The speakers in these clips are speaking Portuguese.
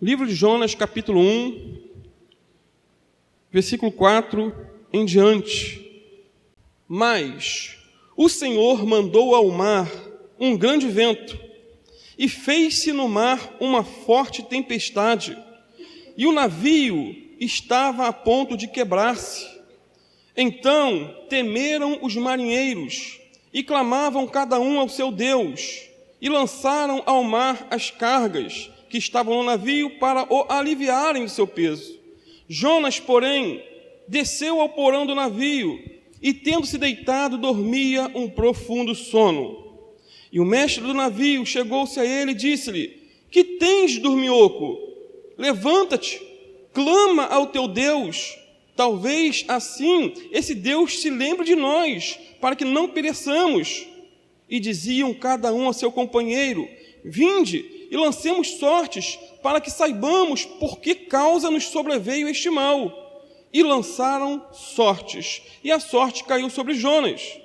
Livro de Jonas, capítulo 1, versículo 4 em diante. Mas o Senhor mandou ao mar um grande vento, e fez-se no mar uma forte tempestade, e o navio estava a ponto de quebrar-se. Então temeram os marinheiros, e clamavam cada um ao seu Deus, e lançaram ao mar as cargas que estavam no navio para o aliviarem do seu peso. Jonas, porém, desceu ao porão do navio, e tendo-se deitado, dormia um profundo sono. E o mestre do navio chegou-se a ele e disse-lhe: Que tens, dorminhoco? Levanta-te, clama ao teu Deus. Talvez assim esse Deus se lembre de nós, para que não pereçamos. E diziam cada um a seu companheiro: Vinde e lancemos sortes, para que saibamos por que causa nos sobreveio este mal. E lançaram sortes, e a sorte caiu sobre Jonas.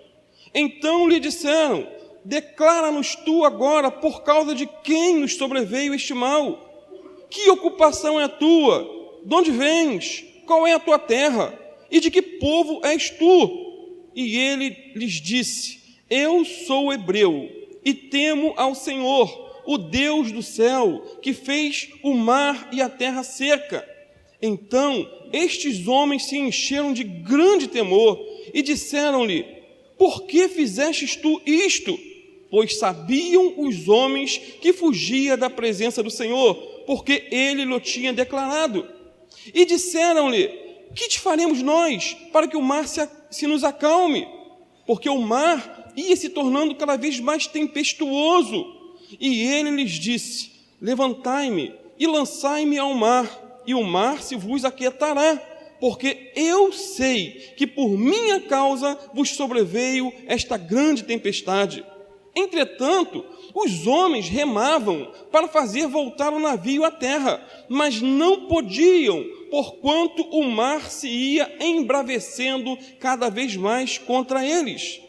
Então lhe disseram: Declara-nos tu agora por causa de quem nos sobreveio este mal. Que ocupação é a tua? De onde vens? Qual é a tua terra? E de que povo és tu? E ele lhes disse: Eu sou hebreu, e temo ao Senhor, o Deus do céu, que fez o mar e a terra seca. Então estes homens se encheram de grande temor, e disseram-lhe: Por que fizestes tu isto? Pois sabiam os homens que fugia da presença do Senhor, porque ele lhe tinha declarado. E disseram-lhe: Que te faremos nós, para que o mar se nos acalme? Porque o mar ia se tornando cada vez mais tempestuoso. E ele lhes disse: Levantai-me e lançai-me ao mar, e o mar se vos aquietará, porque eu sei que por minha causa vos sobreveio esta grande tempestade. Entretanto, os homens remavam para fazer voltar o navio à terra, mas não podiam, porquanto o mar se ia embravecendo cada vez mais contra eles.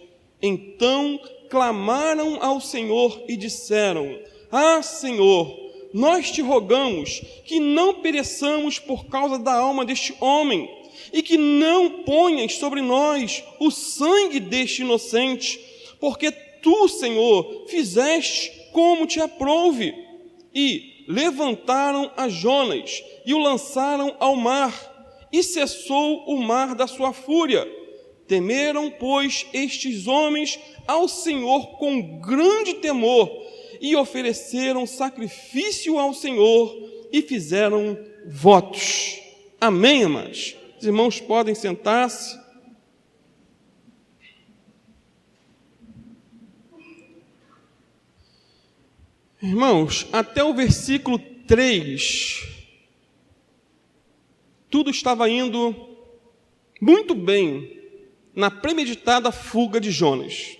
Então clamaram ao Senhor e disseram: Ah, Senhor, nós te rogamos que não pereçamos por causa da alma deste homem, e que não ponhas sobre nós o sangue deste inocente, porque tu, Senhor, fizeste como te aprouve. E levantaram a Jonas e o lançaram ao mar, e cessou o mar da sua fúria. Temeram, pois, estes homens ao Senhor com grande temor, e ofereceram sacrifício ao Senhor, e fizeram votos. Amém, amados? Os irmãos podem sentar-se. Irmãos, até o versículo 3, tudo estava indo muito bem na premeditada fuga de Jonas.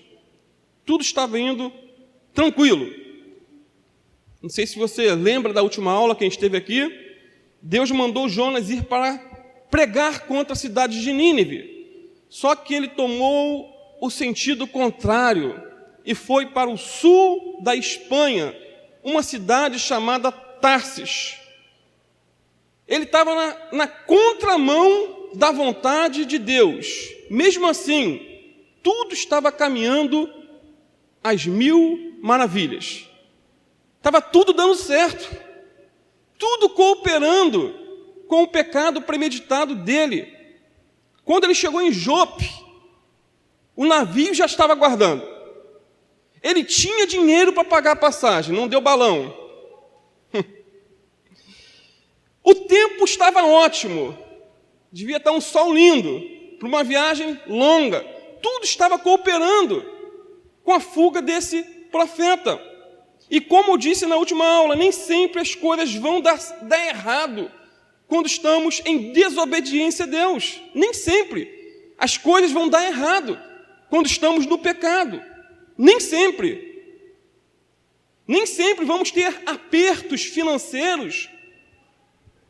Tudo estava indo tranquilo. Não sei se você lembra da última aula, quem esteve aqui. Deus mandou Jonas ir para pregar contra a cidade de Nínive. Só que ele tomou o sentido contrário e foi para o sul da Espanha, uma cidade chamada Tarsis. Ele estava na contramão da vontade de Deus. Mesmo assim, tudo estava caminhando às mil maravilhas. Estava tudo dando certo, tudo cooperando com o pecado premeditado dele. Quando ele chegou em Jope, o navio já estava aguardando. Ele tinha dinheiro para pagar a passagem, não deu balão. O tempo estava ótimo, devia estar um sol lindo, para uma viagem longa. Tudo estava cooperando com a fuga desse profeta. E como eu disse na última aula, nem sempre as coisas vão dar errado quando estamos em desobediência a Deus. Nem sempre as coisas vão dar errado quando estamos no pecado. Nem sempre vamos ter apertos financeiros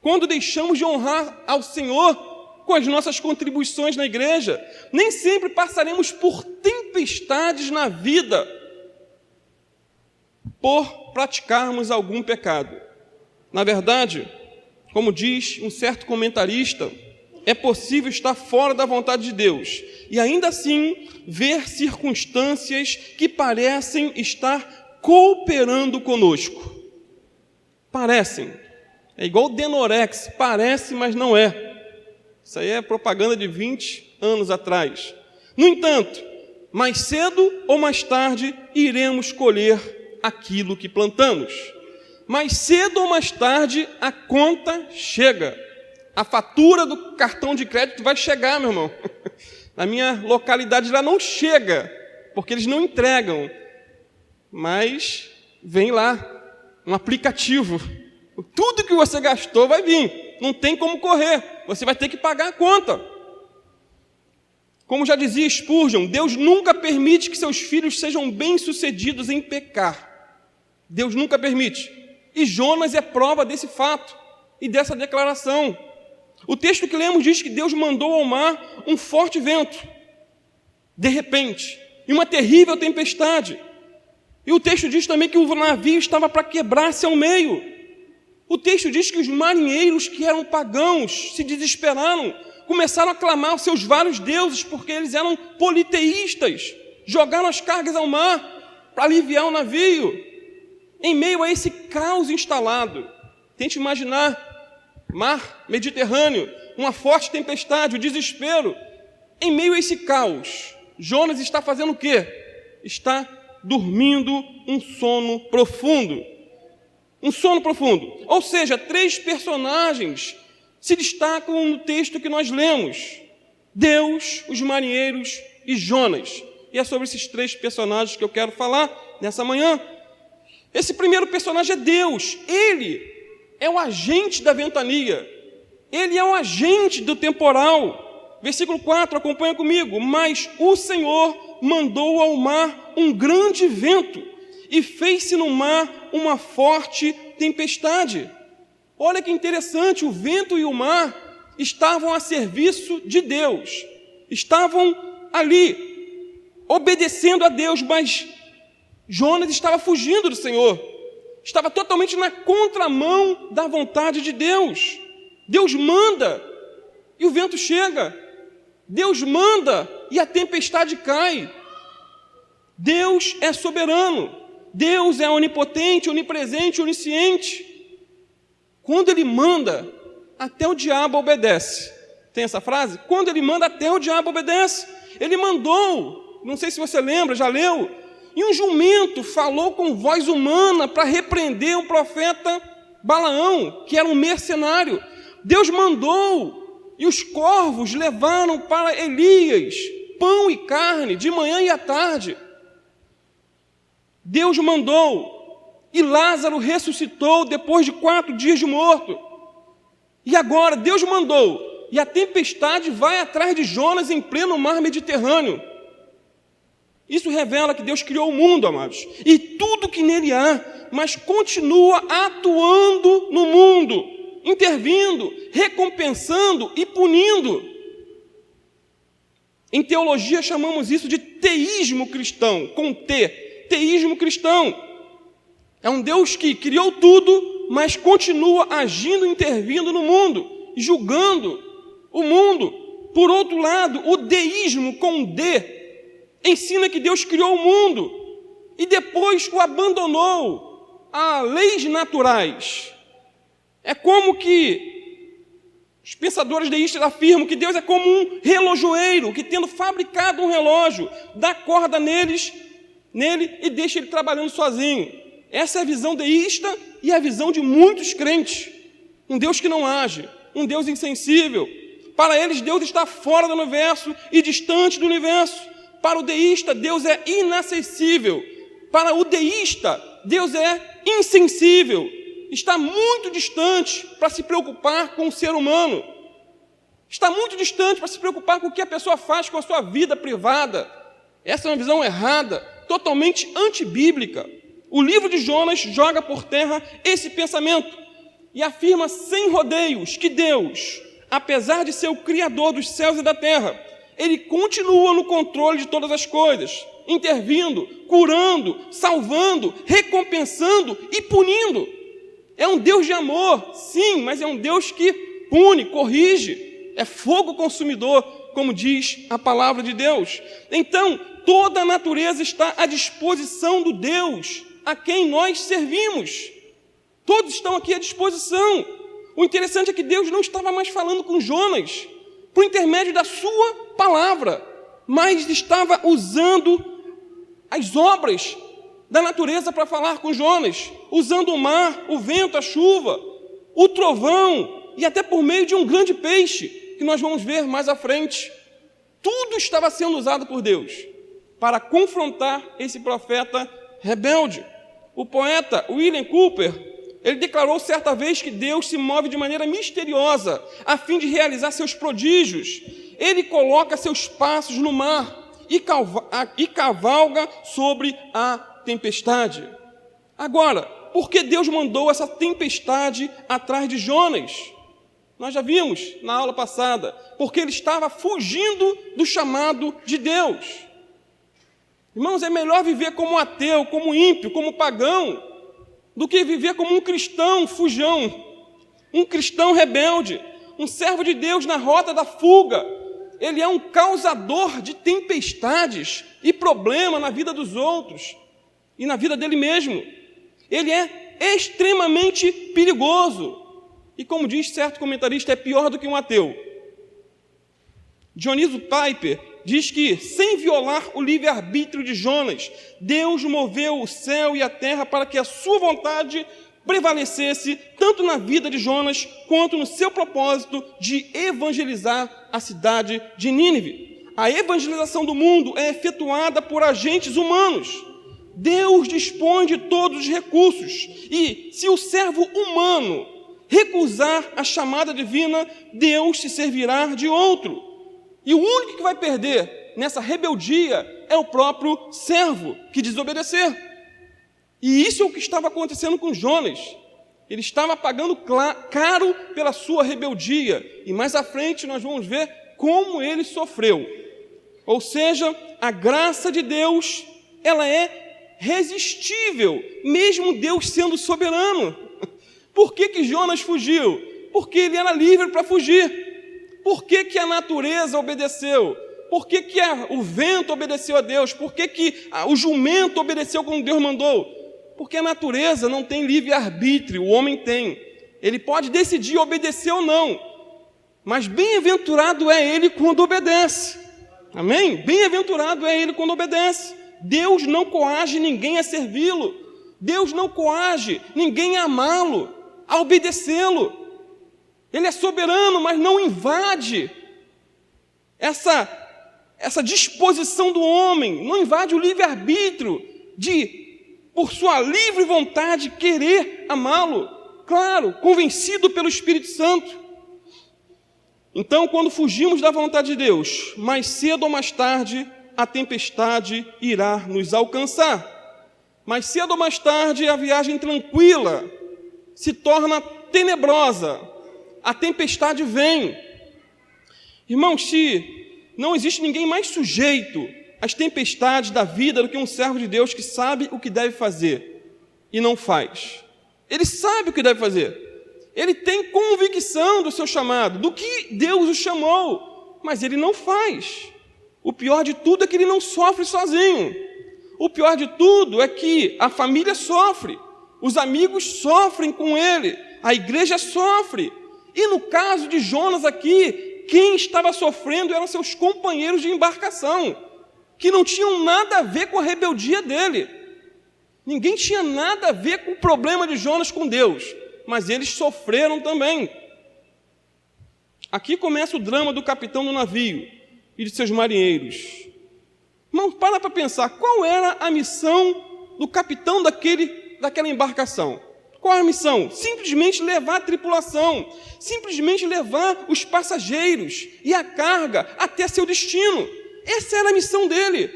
quando deixamos de honrar ao Senhor com as nossas contribuições na igreja. Nem sempre passaremos por tempestades na vida por praticarmos algum pecado. Na verdade, como diz um certo comentarista, é possível estar fora da vontade de Deus e ainda assim ver circunstâncias que parecem estar cooperando conosco. Parecem. É igual o Denorex, parece, mas não é. Isso aí é propaganda de 20 anos atrás. No entanto, mais cedo ou mais tarde iremos colher aquilo que plantamos. Mais cedo ou mais tarde a conta chega. A fatura do cartão de crédito vai chegar, meu irmão. Na minha localidade lá não chega, porque eles não entregam. Mas vem lá um aplicativo. Tudo que você gastou vai vir. Não tem como correr. Você vai ter que pagar a conta. Como já dizia Spurgeon, Deus nunca permite que seus filhos sejam bem-sucedidos em pecar. Deus nunca permite. E Jonas é prova desse fato e dessa declaração. O texto que lemos diz que Deus mandou ao mar um forte vento, de repente, e uma terrível tempestade. E o texto diz também que o navio estava para quebrar-se ao meio. O texto diz que os marinheiros que eram pagãos se desesperaram, começaram a clamar aos seus vários deuses, porque eles eram politeístas, jogaram as cargas ao mar para aliviar o navio. Em meio a esse caos instalado, tente imaginar, mar Mediterrâneo, uma forte tempestade, o desespero. Em meio a esse caos, Jonas está fazendo o quê? Está dormindo um sono profundo. Um sono profundo. Ou seja, 3 personagens se destacam no texto que nós lemos: Deus, os marinheiros e Jonas. E é sobre esses 3 personagens que eu quero falar nessa manhã. Esse primeiro personagem é Deus. Ele é o agente da ventania. Ele é o agente do temporal. Versículo 4, acompanha comigo. Mas o Senhor mandou ao mar um grande vento e fez-se no mar uma forte tempestade. Olha que interessante, o vento e o mar estavam a serviço de Deus. Estavam ali, obedecendo a Deus, mas Jonas estava fugindo do Senhor. Estava totalmente na contramão da vontade de Deus. Deus manda e o vento chega. Deus manda e a tempestade cai. Deus é soberano. Deus é onipotente, onipresente, onisciente. Quando Ele manda, até o diabo obedece. Tem essa frase? Quando Ele manda, até o diabo obedece. Ele mandou, não sei se você lembra, já leu, e um jumento falou com voz humana para repreender o profeta Balaão, que era um mercenário. Deus mandou, e os corvos levaram para Elias pão e carne, de manhã e à tarde. Deus mandou, e Lázaro ressuscitou depois de 4 dias de morto. E agora Deus mandou, e a tempestade vai atrás de Jonas em pleno mar Mediterrâneo. Isso revela que Deus criou o mundo, amados, e tudo que nele há, mas continua atuando no mundo, intervindo, recompensando e punindo. Em teologia chamamos isso de teísmo cristão, com T, teísmo cristão. É um Deus que criou tudo, mas continua agindo, intervindo no mundo, julgando o mundo. Por outro lado, o deísmo, com D, ensina que Deus criou o mundo e depois o abandonou a leis naturais. É como que os pensadores deístas afirmam que Deus é como um relojoeiro que, tendo fabricado um relógio, dá corda nele e deixa ele trabalhando sozinho. Essa é a visão deísta e a visão de muitos crentes. Um Deus que não age, um Deus insensível. Para eles, Deus está fora do universo e distante do universo. Para o deísta, Deus é inacessível. Para o deísta, Deus é insensível. Está muito distante para se preocupar com o ser humano. Está muito distante para se preocupar com o que a pessoa faz com a sua vida privada. Essa é uma visão errada, totalmente antibíblica. O livro de Jonas joga por terra esse pensamento e afirma sem rodeios que Deus, apesar de ser o Criador dos céus e da terra, Ele continua no controle de todas as coisas, intervindo, curando, salvando, recompensando e punindo. É um Deus de amor, sim, mas é um Deus que pune, corrige, é fogo consumidor, como diz a palavra de Deus. Então, toda a natureza está à disposição do Deus a quem nós servimos. Todos estão aqui à disposição. O interessante é que Deus não estava mais falando com Jonas por intermédio da sua palavra, mas estava usando as obras da natureza para falar com Jonas, usando o mar, o vento, a chuva, o trovão e até por meio de um grande peixe, que nós vamos ver mais à frente. Tudo estava sendo usado por Deus para confrontar esse profeta rebelde. O poeta William Cowper, ele declarou certa vez que Deus se move de maneira misteriosa a fim de realizar seus prodígios. Ele coloca seus passos no mar e cavalga sobre a tempestade. Agora, por que Deus mandou essa tempestade atrás de Jonas? Nós já vimos na aula passada, porque ele estava fugindo do chamado de Deus. Irmãos, é melhor viver como ateu, como ímpio, como pagão, do que viver como um cristão fujão, um cristão rebelde, um servo de Deus na rota da fuga. Ele é um causador de tempestades e problemas na vida dos outros e na vida dele mesmo. Ele é extremamente perigoso. E como diz certo comentarista, é pior do que um ateu. Dionísio Piper diz que, sem violar o livre-arbítrio de Jonas, Deus moveu o céu e a terra para que a sua vontade prevalecesse tanto na vida de Jonas quanto no seu propósito de evangelizar a cidade de Nínive. A evangelização do mundo é efetuada por agentes humanos. Deus dispõe de todos os recursos e, se o servo humano recusar a chamada divina, Deus se servirá de outro. E o único que vai perder nessa rebeldia é o próprio servo que desobedecer. E isso é o que estava acontecendo com Jonas. Ele estava pagando caro pela sua rebeldia. E mais à frente nós vamos ver como ele sofreu. Ou seja, a graça de Deus, ela é irresistível, mesmo Deus sendo soberano. Por que Jonas fugiu? Porque ele era livre para fugir. Por que a natureza obedeceu? Por que o vento obedeceu a Deus? Por que o jumento obedeceu como Deus mandou? Porque a natureza não tem livre-arbítrio, o homem tem. Ele pode decidir obedecer ou não, mas bem-aventurado é ele quando obedece. Amém? Bem-aventurado é ele quando obedece. Deus não coage ninguém a servi-lo. Deus não coage ninguém a amá-lo, a obedecê-lo. Ele é soberano, mas não invade essa disposição do homem, não invade o livre-arbítrio de, por sua livre vontade, querer amá-lo, claro, convencido pelo Espírito Santo. Então, quando fugimos da vontade de Deus, mais cedo ou mais tarde, a tempestade irá nos alcançar. Mais cedo ou mais tarde, a viagem tranquila se torna tenebrosa. A tempestade vem. Irmãos, se não existe ninguém mais sujeito às tempestades da vida do que um servo de Deus que sabe o que deve fazer e não faz. Ele sabe o que deve fazer. Ele tem convicção do seu chamado, do que Deus o chamou, mas ele não faz. O pior de tudo é que ele não sofre sozinho. O pior de tudo é que a família sofre, os amigos sofrem com ele, a igreja sofre. E no caso de Jonas aqui, quem estava sofrendo eram seus companheiros de embarcação, que não tinham nada a ver com a rebeldia dele. Ninguém tinha nada a ver com o problema de Jonas com Deus, mas eles sofreram também. Aqui começa o drama do capitão do navio e de seus marinheiros. Irmão, para pensar, qual era a missão do capitão daquela embarcação? Qual a missão? Simplesmente levar a tripulação, simplesmente levar os passageiros e a carga até seu destino. Essa era a missão dele.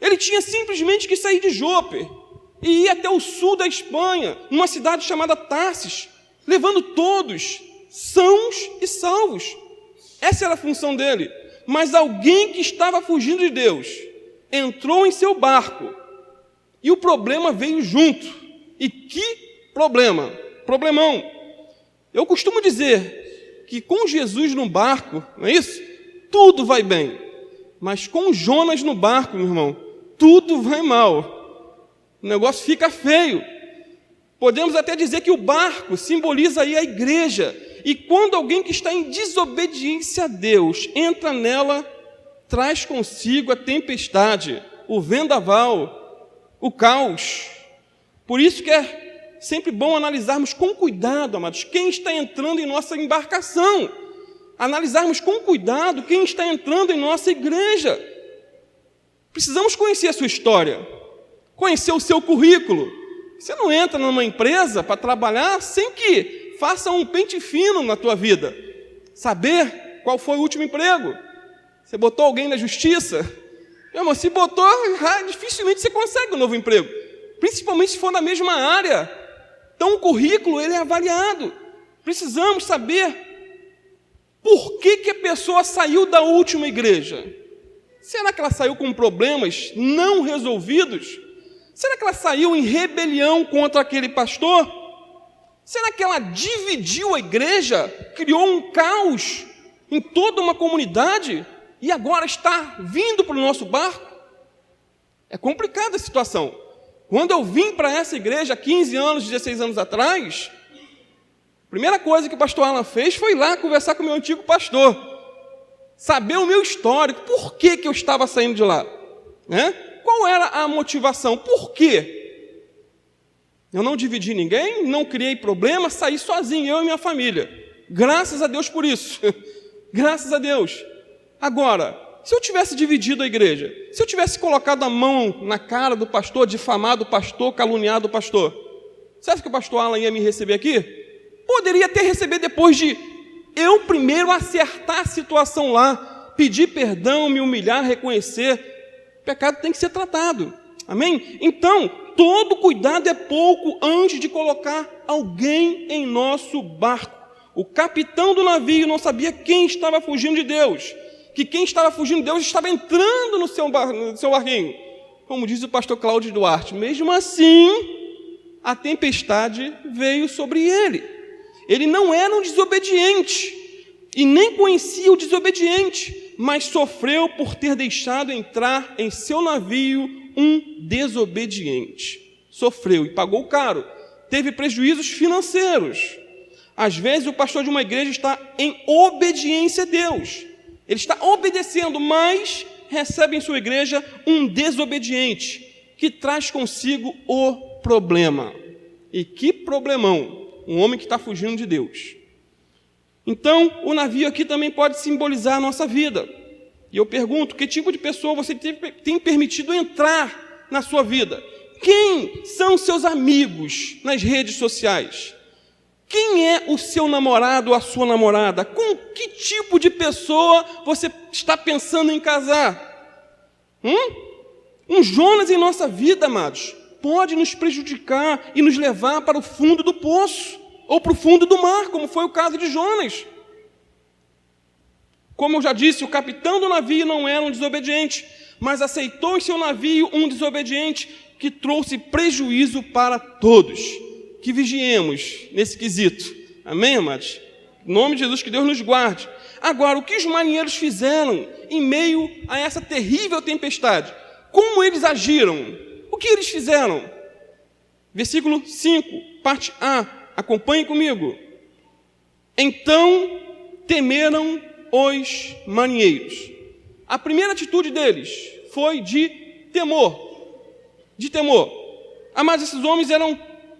Ele tinha simplesmente que sair de Jope e ir até o sul da Espanha, numa cidade chamada Tarsis, levando todos sãos e salvos. Essa era a função dele. Mas alguém que estava fugindo de Deus entrou em seu barco e o problema veio junto. E que problema? problemão. Eu costumo dizer que com Jesus no barco, não é isso? Tudo vai bem. Mas com Jonas no barco, meu irmão, tudo vai mal. O negócio fica feio. Podemos até dizer que o barco simboliza aí a igreja. E quando alguém que está em desobediência a Deus entra nela, traz consigo a tempestade, o vendaval, o caos. Por isso que é sempre bom analisarmos com cuidado, amados, quem está entrando em nossa embarcação. Analisarmos com cuidado quem está entrando em nossa igreja. Precisamos conhecer a sua história, conhecer o seu currículo. Você não entra numa empresa para trabalhar sem que faça um pente fino na tua vida. Saber qual foi o último emprego. Você botou alguém na justiça? Meu irmão, se botou, dificilmente você consegue um novo emprego. Principalmente se for na mesma área. Então o currículo ele é avaliado. Precisamos saber por que a pessoa saiu da última igreja. Será que ela saiu com problemas não resolvidos? Será que ela saiu em rebelião contra aquele pastor? Será que ela dividiu a igreja, criou um caos em toda uma comunidade e agora está vindo para o nosso barco? É complicada a situação. Quando eu vim para essa igreja 15 anos, 16 anos atrás, a primeira coisa que o pastor Alan fez foi ir lá conversar com o meu antigo pastor, saber o meu histórico, por que eu estava saindo de lá, né? Qual era a motivação? Por quê? Eu não dividi ninguém, não criei problema, saí sozinho, eu e minha família. Graças a Deus por isso. Graças a Deus. Agora, se eu tivesse dividido a igreja, se eu tivesse colocado a mão na cara do pastor, difamado o pastor, caluniado o pastor, você acha que o pastor Alan ia me receber aqui? Poderia até receber depois de eu primeiro acertar a situação lá, pedir perdão, me humilhar, reconhecer. O pecado tem que ser tratado. Amém? Então, todo cuidado é pouco antes de colocar alguém em nosso barco. O capitão do navio não sabia quem estava fugindo de Deus, que quem estava fugindo de Deus estava entrando no seu barquinho. Como diz o pastor Cláudio Duarte, mesmo assim, a tempestade veio sobre ele. Ele não era um desobediente, e nem conhecia o desobediente, mas sofreu por ter deixado entrar em seu navio um desobediente. Sofreu e pagou caro, teve prejuízos financeiros. Às vezes o pastor de uma igreja está em obediência a Deus, ele está obedecendo, mas recebe em sua igreja um desobediente, que traz consigo o problema. E que problemão, um homem que está fugindo de Deus. Então, o navio aqui também pode simbolizar a nossa vida. E eu pergunto, que tipo de pessoa você tem permitido entrar na sua vida? Quem são seus amigos nas redes sociais? Quem é o seu namorado ou a sua namorada? Com que tipo de pessoa você está pensando em casar? Um Jonas em nossa vida, amados, pode nos prejudicar e nos levar para o fundo do poço, ou para o fundo do mar, como foi o caso de Jonas. Como eu já disse, o capitão do navio não era um desobediente, mas aceitou em seu navio um desobediente que trouxe prejuízo para todos. Que vigiemos nesse quesito. Amém, amados? Em nome de Jesus, que Deus nos guarde. Agora, o que os marinheiros fizeram em meio a essa terrível tempestade? Como eles agiram? O que eles fizeram? Versículo 5, parte A. Acompanhe comigo. Então temeram os marinheiros. A primeira atitude deles foi de temor. De temor. Mas esses homens eram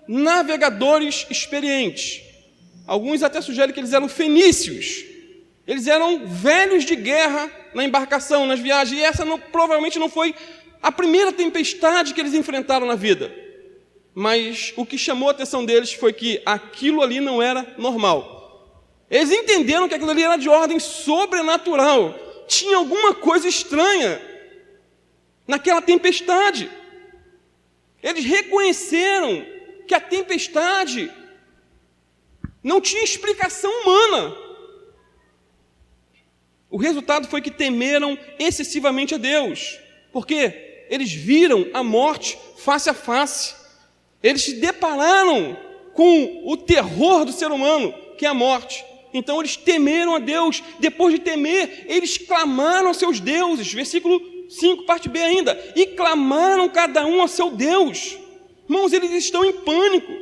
navegadores experientes. Alguns até sugerem que eles eram fenícios. Eles eram velhos de guerra na embarcação, nas viagens. E essa provavelmente não foi a primeira tempestade que eles enfrentaram na vida. Mas o que chamou a atenção deles foi que aquilo ali não era normal. Eles entenderam que aquilo ali era de ordem sobrenatural. Tinha alguma coisa estranha naquela tempestade. Eles reconheceram que a tempestade não tinha explicação humana. O resultado foi que temeram excessivamente a Deus, porque eles viram a morte face a face. Eles se depararam com o terror do ser humano, que é a morte. Então eles temeram a Deus. Depois de temer, eles clamaram aos seus deuses. Versículo 5, parte B ainda. E clamaram cada um ao seu Deus. Irmãos, eles estão em pânico.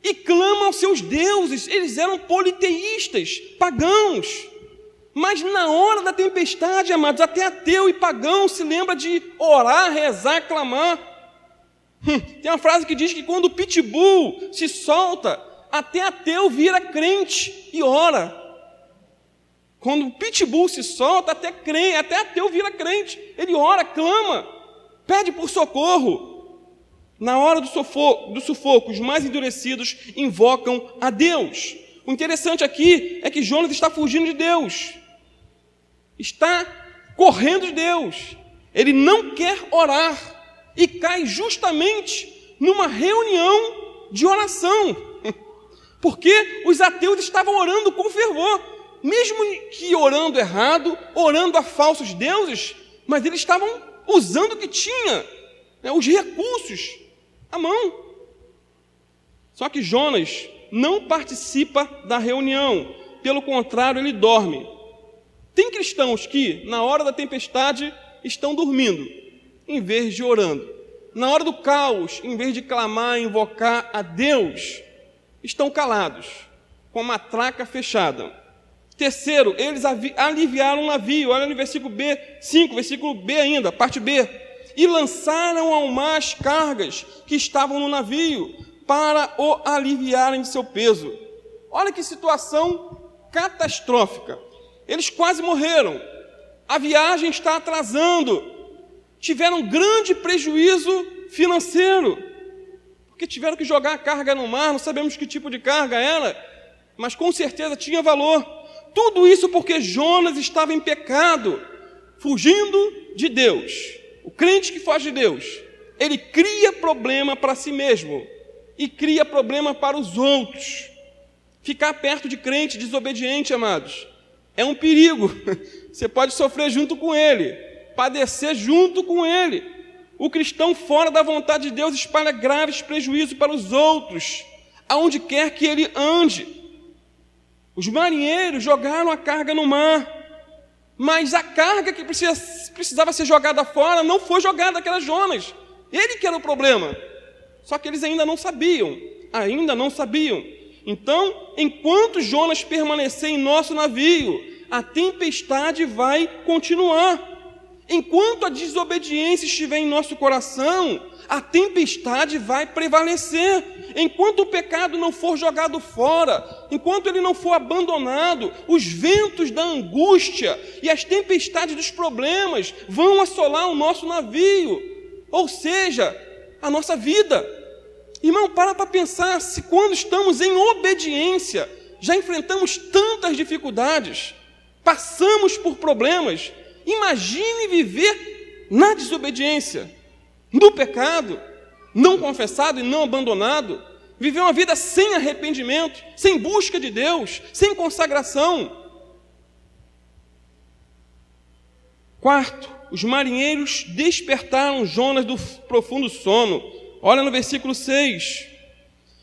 E clamam aos seus deuses. Eles eram politeístas, pagãos. Mas na hora da tempestade, amados, até ateu e pagão se lembra de orar, rezar, clamar. Tem uma frase que diz que quando o pitbull se solta, até ateu vira crente e ora. Quando o pitbull se solta, até ateu vira crente. Ele ora, clama, pede por socorro. Na hora do sufoco, os mais endurecidos invocam a Deus. O interessante aqui é que Jonas está fugindo de Deus. Está correndo de Deus. Ele não quer orar e cai justamente numa reunião de oração. Porque os ateus estavam orando com fervor, mesmo que orando errado, orando a falsos deuses, mas eles estavam usando o que tinha, os recursos à mão. Só que Jonas não participa da reunião, pelo contrário, ele dorme. Tem cristãos que, na hora da tempestade, estão dormindo, em vez de orando. Na hora do caos, em vez de clamar e invocar a Deus, estão calados, com a matraca fechada. Terceiro, eles aliviaram o navio. Olha no versículo B5, versículo B ainda, parte B. E lançaram ao mar as cargas que estavam no navio, para o aliviarem de seu peso. Olha que situação catastrófica. Eles quase morreram. A viagem está atrasando. Tiveram grande prejuízo financeiro, porque tiveram que jogar a carga no mar. Não sabemos que tipo de carga era, mas com certeza tinha valor. Tudo isso porque Jonas estava em pecado, fugindo de Deus. O crente que foge de Deus, ele cria problema para si mesmo e cria problema para os outros. Ficar perto de crente desobediente, amados, é um perigo. Você pode sofrer junto com ele, padecer junto com ele. O cristão fora da vontade de Deus espalha graves prejuízos para os outros, aonde quer que ele ande. Os marinheiros jogaram a carga no mar, mas a carga que precisava ser jogada fora não foi jogada, aquela Jonas. Ele que era o problema. Só que eles ainda não sabiam. Então, enquanto Jonas permanecer em nosso navio, a tempestade vai continuar. Enquanto a desobediência estiver em nosso coração, a tempestade vai prevalecer. Enquanto o pecado não for jogado fora, enquanto ele não for abandonado, os ventos da angústia e as tempestades dos problemas vão assolar o nosso navio, ou seja, a nossa vida. Irmão, para pensar, se quando estamos em obediência, já enfrentamos tantas dificuldades, passamos por problemas, imagine viver na desobediência, no pecado, não confessado e não abandonado, viver uma vida sem arrependimento, sem busca de Deus, sem consagração. Quarto, os marinheiros despertaram Jonas do profundo sono. Olha no versículo 6.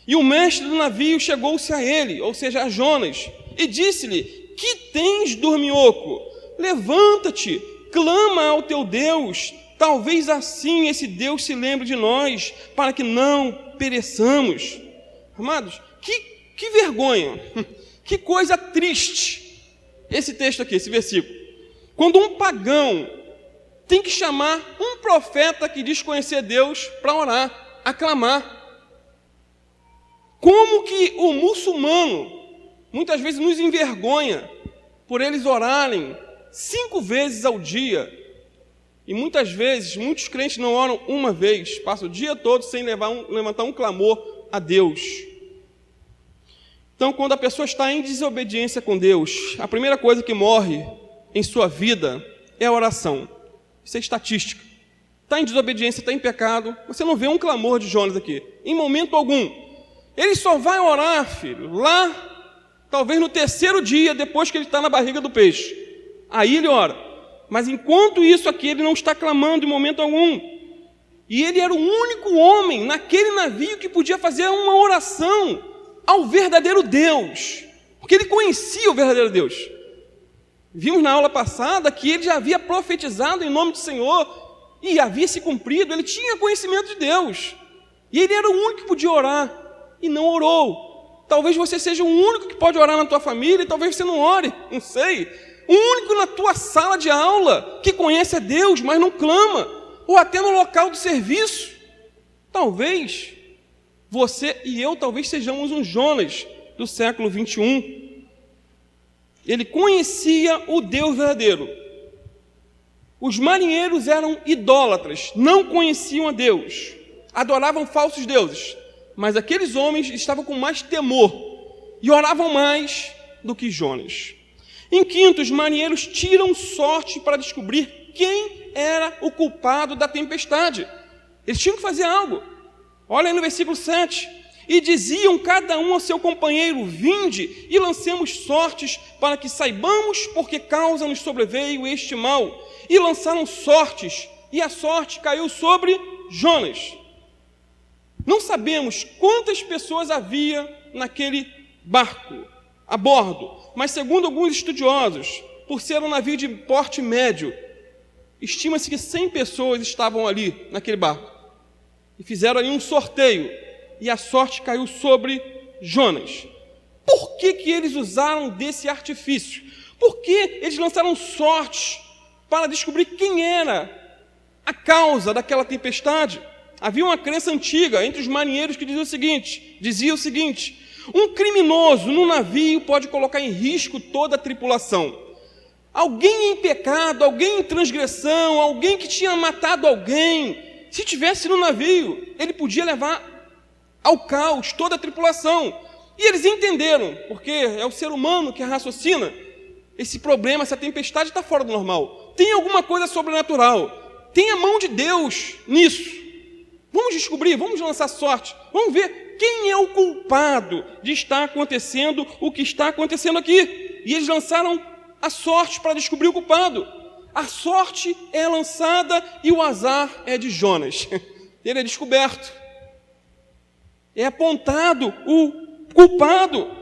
E o mestre do navio chegou-se a ele, ou seja, a Jonas, e disse-lhe: que tens, dorminhoco? Levanta-te, clama ao teu Deus, talvez assim esse Deus se lembre de nós, para que não pereçamos. Amados, que vergonha, que coisa triste esse texto aqui, esse versículo. Quando um pagão tem que chamar um profeta que diz conhecer Deus para orar, aclamar. Como que o muçulmano muitas vezes nos envergonha por eles orarem 5 vezes ao dia, e muitas vezes, muitos crentes não oram uma vez, passam o dia todo sem levantar um clamor a Deus. Então, quando a pessoa está em desobediência com Deus, a primeira coisa que morre em sua vida é a oração. Isso é estatística. Está em desobediência, está em pecado, você não vê um clamor de Jonas aqui, em momento algum. Ele só vai orar, filho, lá, talvez no 3º dia, depois que ele está na barriga do peixe. Aí ele ora. Mas enquanto isso aqui, ele não está clamando em momento algum. E ele era o único homem naquele navio que podia fazer uma oração ao verdadeiro Deus, porque ele conhecia o verdadeiro Deus. Vimos na aula passada que ele já havia profetizado em nome do Senhor e havia se cumprido, ele tinha conhecimento de Deus. E ele era o único que podia orar e não orou. Talvez você seja o único que pode orar na tua família e talvez você não ore, não sei. O único na tua sala de aula que conhece a Deus, mas não clama. Ou até no local do serviço. Talvez você e eu talvez sejamos um Jonas do século 21. Ele conhecia o Deus verdadeiro. Os marinheiros eram idólatras, não conheciam a Deus, adoravam falsos deuses, mas aqueles homens estavam com mais temor e oravam mais do que Jonas. Em quinto, os marinheiros tiram sorte para descobrir quem era o culpado da tempestade. Eles tinham que fazer algo. Olha aí no versículo 7. E diziam cada um ao seu companheiro: vinde e lancemos sortes para que saibamos por que causa nos sobreveio este mal. E lançaram sortes, e a sorte caiu sobre Jonas. Não sabemos quantas pessoas havia naquele barco, a bordo, mas segundo alguns estudiosos, por ser um navio de porte médio, estima-se que 100 pessoas estavam ali naquele barco. E fizeram aí um sorteio, e a sorte caiu sobre Jonas. Por que eles usaram desse artifício? Por que eles lançaram sorte para descobrir quem era a causa daquela tempestade? Havia uma crença antiga entre os marinheiros que dizia o seguinte: um criminoso no navio pode colocar em risco toda a tripulação. Alguém em pecado, alguém em transgressão, alguém que tinha matado alguém, se estivesse no navio, ele podia levar ao caos toda a tripulação. E eles entenderam, porque é o ser humano que raciocina, esse problema, essa tempestade está fora do normal. Tem alguma coisa sobrenatural, tem a mão de Deus nisso. Vamos descobrir, vamos lançar sorte, vamos ver quem é o culpado de estar acontecendo o que está acontecendo aqui. E eles lançaram a sorte para descobrir o culpado. A sorte é lançada e o azar é de Jonas. Ele é descoberto. É apontado o culpado.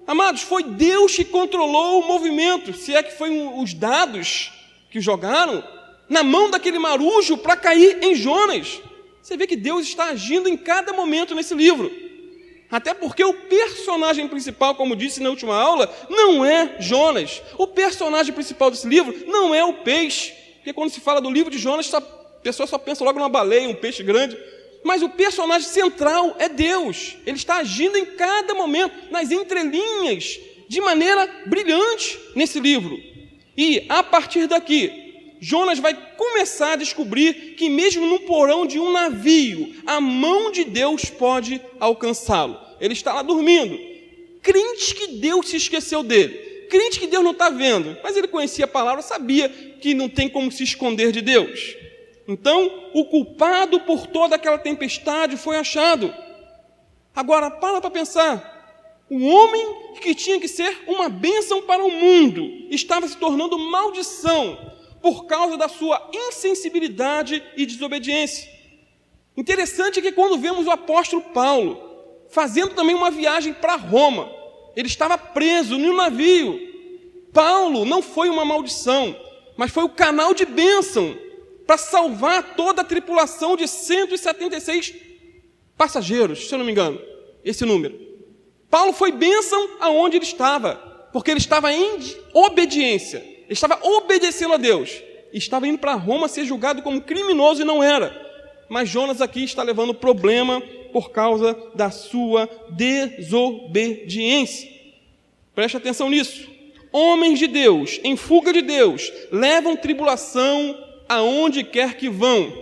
Amados, foi Deus que controlou o movimento, se é que foi os dados que jogaram na mão daquele marujo para cair em Jonas. Você vê que Deus está agindo em cada momento nesse livro. Até porque o personagem principal, como disse na última aula, não é Jonas. O personagem principal desse livro não é o peixe. Porque quando se fala do livro de Jonas, a pessoa só pensa logo numa baleia, um peixe grande. Mas o personagem central é Deus. Ele está agindo em cada momento, nas entrelinhas, de maneira brilhante nesse livro. E, a partir daqui, Jonas vai começar a descobrir que mesmo no porão de um navio, a mão de Deus pode alcançá-lo. Ele está lá dormindo, crente que Deus se esqueceu dele, crente que Deus não está vendo, mas ele conhecia a palavra, sabia que não tem como se esconder de Deus. Então, o culpado por toda aquela tempestade foi achado. Agora, para pensar, o homem que tinha que ser uma bênção para o mundo estava se tornando maldição por causa da sua insensibilidade e desobediência. Interessante que quando vemos o apóstolo Paulo fazendo também uma viagem para Roma, ele estava preso no navio. Paulo não foi uma maldição, mas foi o canal de bênção para salvar toda a tripulação de 176 passageiros, se eu não me engano, esse número. Paulo foi bênção aonde ele estava, porque ele estava em obediência, ele estava obedecendo a Deus, e estava indo para Roma ser julgado como criminoso e não era. Mas Jonas aqui está levando problema por causa da sua desobediência. Preste atenção nisso. Homens de Deus, em fuga de Deus, levam tribulação aonde quer que vão.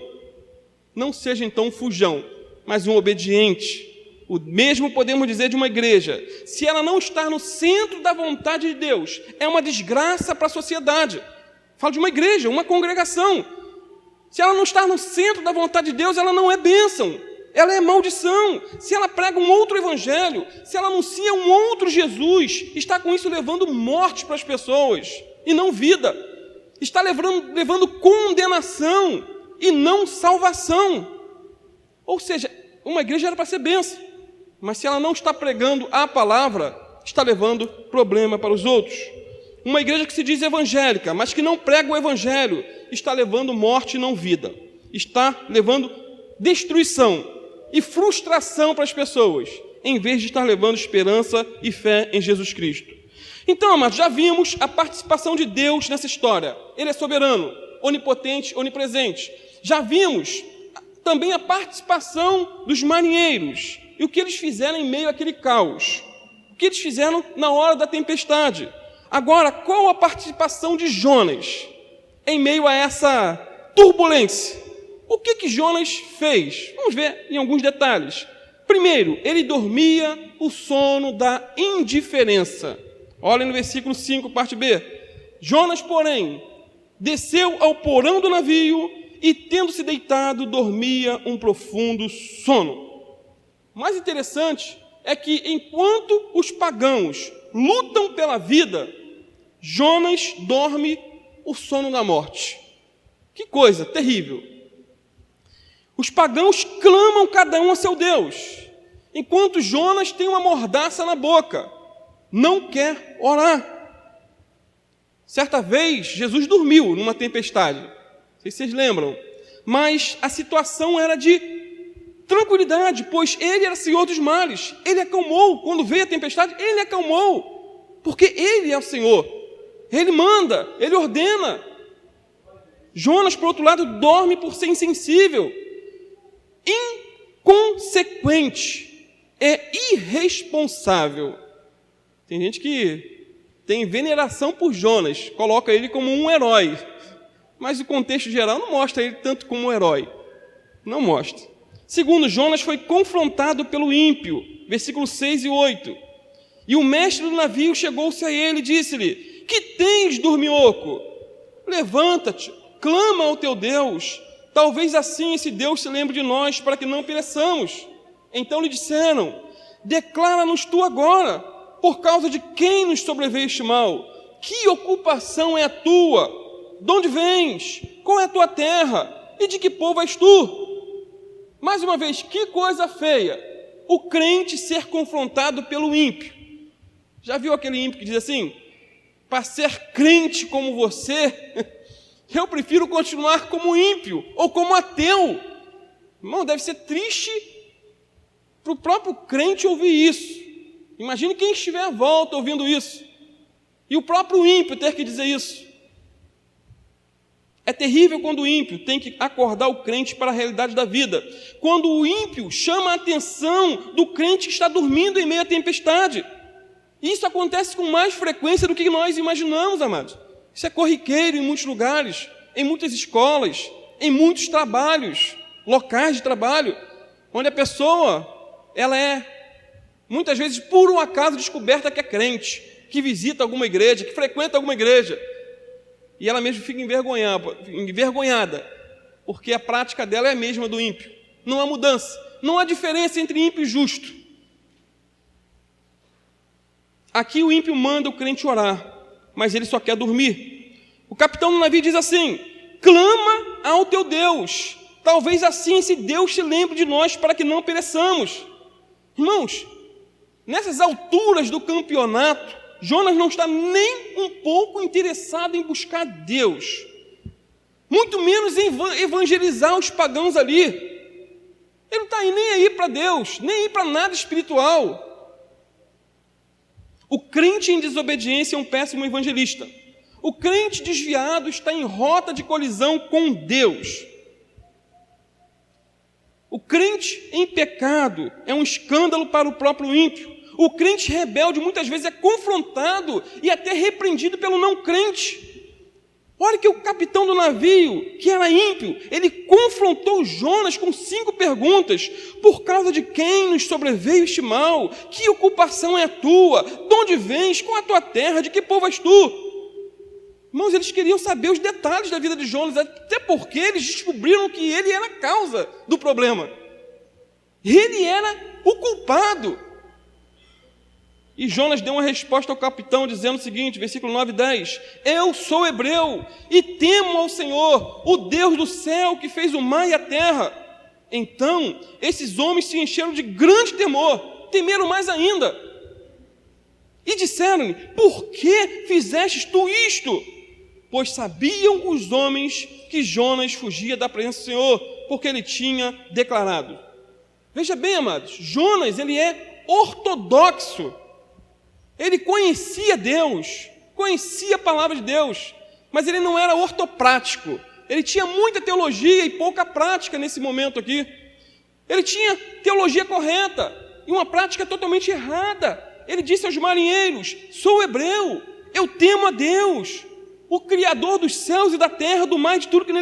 Não seja então um fujão, mas um obediente. O mesmo podemos dizer de uma igreja. Se ela não está no centro da vontade de Deus, é uma desgraça para a sociedade. Falo de uma igreja, uma congregação. Se ela não está no centro da vontade de Deus, ela não é bênção, ela é maldição. Se ela prega um outro evangelho, se ela anuncia um outro Jesus, está com isso levando morte para as pessoas e não vida. Está levando condenação e não salvação. Ou seja, uma igreja era para ser bênção, mas se ela não está pregando a palavra, está levando problema para os outros. Uma igreja que se diz evangélica, mas que não prega o evangelho, está levando morte e não vida. Está levando destruição e frustração para as pessoas, em vez de estar levando esperança e fé em Jesus Cristo. Então, amados, já vimos a participação de Deus nessa história. Ele é soberano, onipotente, onipresente. Já vimos também a participação dos marinheiros e o que eles fizeram em meio àquele caos. O que eles fizeram na hora da tempestade. Agora, qual a participação de Jonas em meio a essa turbulência? O que Jonas fez? Vamos ver em alguns detalhes. Primeiro, ele dormia o sono da indiferença. Olha no versículo 5, parte B. Jonas, porém, desceu ao porão do navio e, tendo-se deitado, dormia um profundo sono. O mais interessante é que, enquanto os pagãos lutam pela vida, Jonas dorme o sono da morte. Que coisa terrível. Os pagãos clamam cada um a seu Deus, enquanto Jonas tem uma mordaça na boca, não quer orar. Certa vez, Jesus dormiu numa tempestade, não sei se vocês lembram, mas a situação era de tranquilidade, pois ele era Senhor dos males, ele acalmou, quando veio a tempestade, ele acalmou, porque ele é o Senhor, ele manda, ele ordena. Jonas, por outro lado, dorme por ser insensível, inconsequente, é irresponsável. Tem gente que tem veneração por Jonas, coloca ele como um herói, mas o contexto geral não mostra ele tanto como um herói, não mostra. Segundo, Jonas foi confrontado pelo ímpio, versículos 6 e 8, e o mestre do navio chegou-se a ele e disse-lhe: que tens, dorminhoco? Levanta-te, clama ao teu Deus, talvez assim esse Deus se lembre de nós, para que não pereçamos. Então lhe disseram: declara-nos tu agora, por causa de quem nos sobreveio este mal? Que ocupação é a tua? De onde vens? Qual é a tua terra? E de que povo és tu? Mais uma vez, que coisa feia, o crente ser confrontado pelo ímpio. Já viu aquele ímpio que diz assim: para ser crente como você, eu prefiro continuar como ímpio ou como ateu. Irmão, deve ser triste para o próprio crente ouvir isso. Imagine quem estiver à volta ouvindo isso. E o próprio ímpio ter que dizer isso. É terrível quando o ímpio tem que acordar o crente para a realidade da vida. Quando o ímpio chama a atenção do crente que está dormindo em meio à tempestade. Isso acontece com mais frequência do que nós imaginamos, amados. Isso é corriqueiro em muitos lugares, em muitas escolas, em muitos trabalhos, locais de trabalho, onde a pessoa, ela é, muitas vezes, por um acaso, descoberta que é crente, que visita alguma igreja, que frequenta alguma igreja, e ela mesmo fica envergonhada, porque a prática dela é a mesma do ímpio. Não há mudança, não há diferença entre ímpio e justo. Aqui o ímpio manda o crente orar, mas ele só quer dormir. O capitão do navio diz assim: clama ao teu Deus, talvez assim esse Deus se lembre de nós, para que não pereçamos. Irmãos, nessas alturas do campeonato, Jonas não está nem um pouco interessado em buscar Deus, muito menos em evangelizar os pagãos ali. Ele não está nem aí para Deus, nem aí para nada espiritual. O crente em desobediência é um péssimo evangelista. O crente desviado está em rota de colisão com Deus. O crente em pecado é um escândalo para o próprio ímpio. O crente rebelde muitas vezes é confrontado e até repreendido pelo não crente. Olha que o capitão do navio, que era ímpio, ele confrontou Jonas com 5 perguntas: por causa de quem nos sobreveio este mal? Que ocupação é a tua? De onde vens? Qual a tua terra? De que povo és tu? Irmãos, eles queriam saber os detalhes da vida de Jonas, até porque eles descobriram que ele era a causa do problema. Ele era o culpado. E Jonas deu uma resposta ao capitão, dizendo o seguinte, versículo 9 e 10: eu sou hebreu e temo ao Senhor, o Deus do céu, que fez o mar e a terra. Então, esses homens se encheram de grande temor, temeram mais ainda. E disseram-lhe: por que fizestes tu isto? Pois sabiam os homens que Jonas fugia da presença do Senhor, porque ele tinha declarado. Veja bem, amados, Jonas, ele é ortodoxo. Ele conhecia Deus, conhecia a palavra de Deus, mas ele não era ortoprático. Ele tinha muita teologia e pouca prática nesse momento aqui. Ele tinha teologia correta e uma prática totalmente errada. Ele disse aos marinheiros: sou hebreu, eu temo a Deus, o Criador dos céus e da terra, do mar e de tudo que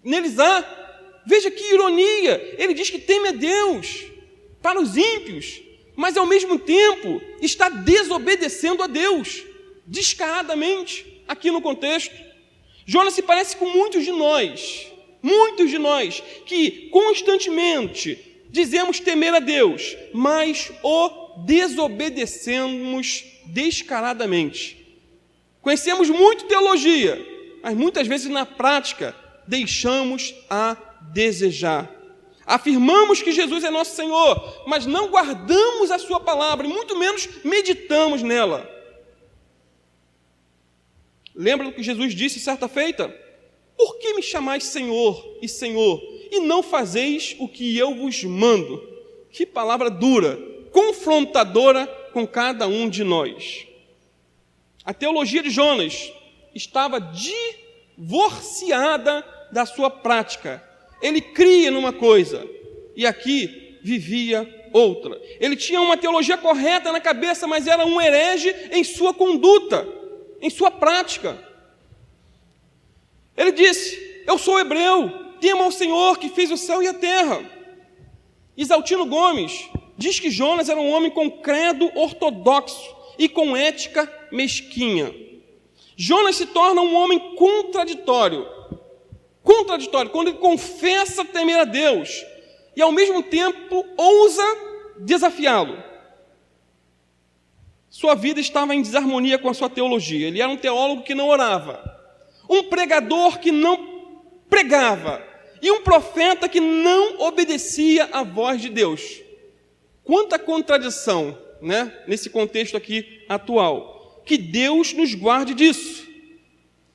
neles há. Veja que ironia, ele diz que teme a Deus para os ímpios, mas ao mesmo tempo está desobedecendo a Deus, descaradamente, aqui no contexto. Jonas se parece com muitos de nós, que constantemente dizemos temer a Deus, mas o desobedecemos descaradamente. Conhecemos muito teologia, mas muitas vezes na prática deixamos a desejar. Afirmamos que Jesus é nosso Senhor, mas não guardamos a sua palavra, e muito menos meditamos nela. Lembra do que Jesus disse certa feita? Por que me chamais Senhor, e não fazeis o que eu vos mando? Que palavra dura, confrontadora com cada um de nós. A teologia de Jonas estava divorciada da sua prática. Ele cria numa coisa e aqui vivia outra. Ele tinha uma teologia correta na cabeça, mas era um herege em sua conduta, em sua prática. Ele disse: eu sou hebreu, temo ao Senhor que fez o céu e a terra. Isaltino Gomes diz que Jonas era um homem com credo ortodoxo e com ética mesquinha. Jonas se torna um homem contraditório, quando ele confessa temer a Deus e ao mesmo tempo ousa desafiá-lo. Sua vida estava em desarmonia com a sua teologia. Ele era um teólogo que não orava, um pregador que não pregava e um profeta que não obedecia à voz de Deus. Quanta contradição, né, nesse contexto aqui atual. Que Deus nos guarde disso.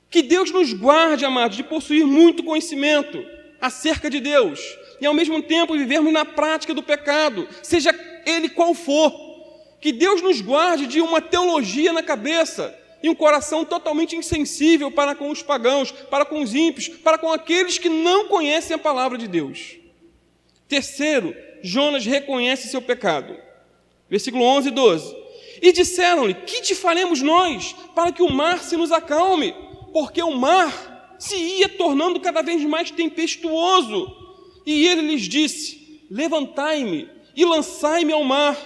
Que Deus nos guarde, amados, de possuir muito conhecimento acerca de Deus e, ao mesmo tempo, vivermos na prática do pecado, seja ele qual for. Que Deus nos guarde de uma teologia na cabeça e um coração totalmente insensível para com os pagãos, para com os ímpios, para com aqueles que não conhecem a palavra de Deus. Terceiro, Jonas reconhece seu pecado. Versículo 11 e 12. E disseram-lhe: que te faremos nós para que o mar se nos acalme? Porque o mar se ia tornando cada vez mais tempestuoso. E ele lhes disse: levantai-me e lançai-me ao mar,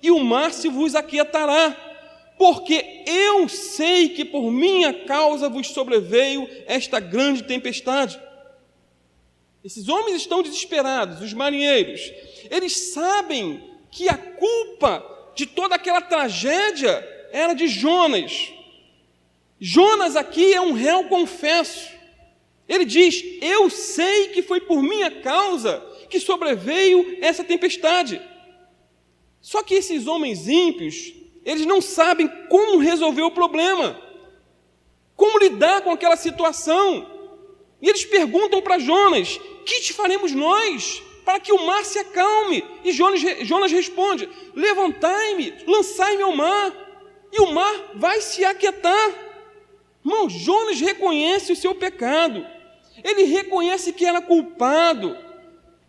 e o mar se vos aquietará, porque eu sei que por minha causa vos sobreveio esta grande tempestade. Esses homens estão desesperados, os marinheiros. Eles sabem que a culpa de toda aquela tragédia era de Jonas. Jonas aqui é um réu confesso. Ele diz: eu sei que foi por minha causa que sobreveio essa tempestade. Só que esses homens ímpios, eles não sabem como resolver o problema, como lidar com aquela situação. E eles perguntam para Jonas: que te faremos nós para que o mar se acalme? E Jonas responde: levantai-me, lançai-me ao mar, e o mar vai se aquietar. Irmão, Jonas reconhece o seu pecado, ele reconhece que era culpado,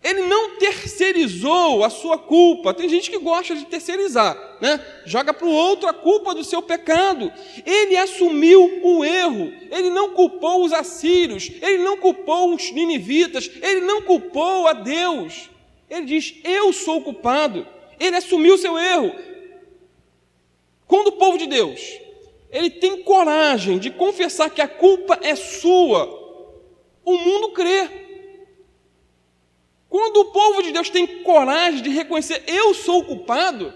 ele não terceirizou a sua culpa. Tem gente que gosta de terceirizar, né? Joga para o outro a culpa do seu pecado. Ele assumiu o erro, ele não culpou os assírios, ele não culpou os ninivitas, ele não culpou a Deus. Ele diz: eu sou culpado. Ele assumiu o seu erro. Quando o povo de Deus, ele tem coragem de confessar que a culpa é sua, o mundo crê. Quando o povo de Deus tem coragem de reconhecer: eu sou o culpado,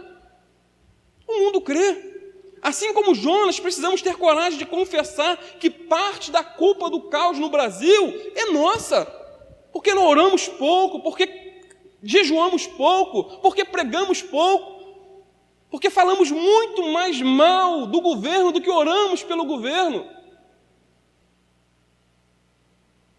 o mundo crê. Assim como Jonas, precisamos ter coragem de confessar que parte da culpa do caos no Brasil é nossa, Porque não oramos pouco? Porque jejuamos pouco? Porque pregamos pouco? Porque falamos muito mais mal do governo do que oramos pelo governo?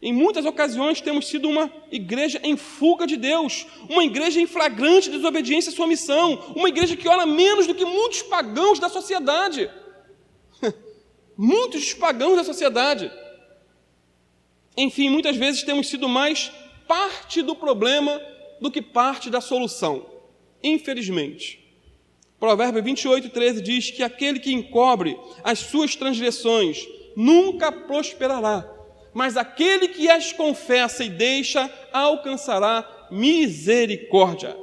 Em muitas ocasiões temos sido uma igreja em fuga de Deus, uma igreja em flagrante desobediência à sua missão, uma igreja que ora menos do que muitos pagãos da sociedade. Muitos pagãos da sociedade. Enfim, muitas vezes temos sido mais parte do problema do que parte da solução, infelizmente. Provérbio 28:13 diz que aquele que encobre as suas transgressões nunca prosperará, mas aquele que as confessa e deixa alcançará misericórdia.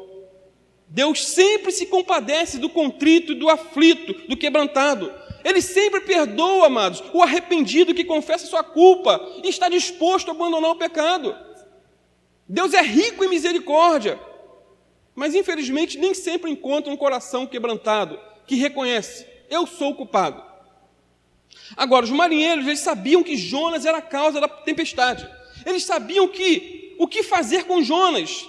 Deus sempre se compadece do contrito e do aflito, do quebrantado. Ele sempre perdoa, amados, o arrependido que confessa sua culpa e está disposto a abandonar o pecado. Deus é rico em misericórdia, mas infelizmente nem sempre encontra um coração quebrantado, que reconhece, eu sou o culpado. Agora, os marinheiros, eles sabiam que Jonas era a causa da tempestade. Eles sabiam o que fazer com Jonas,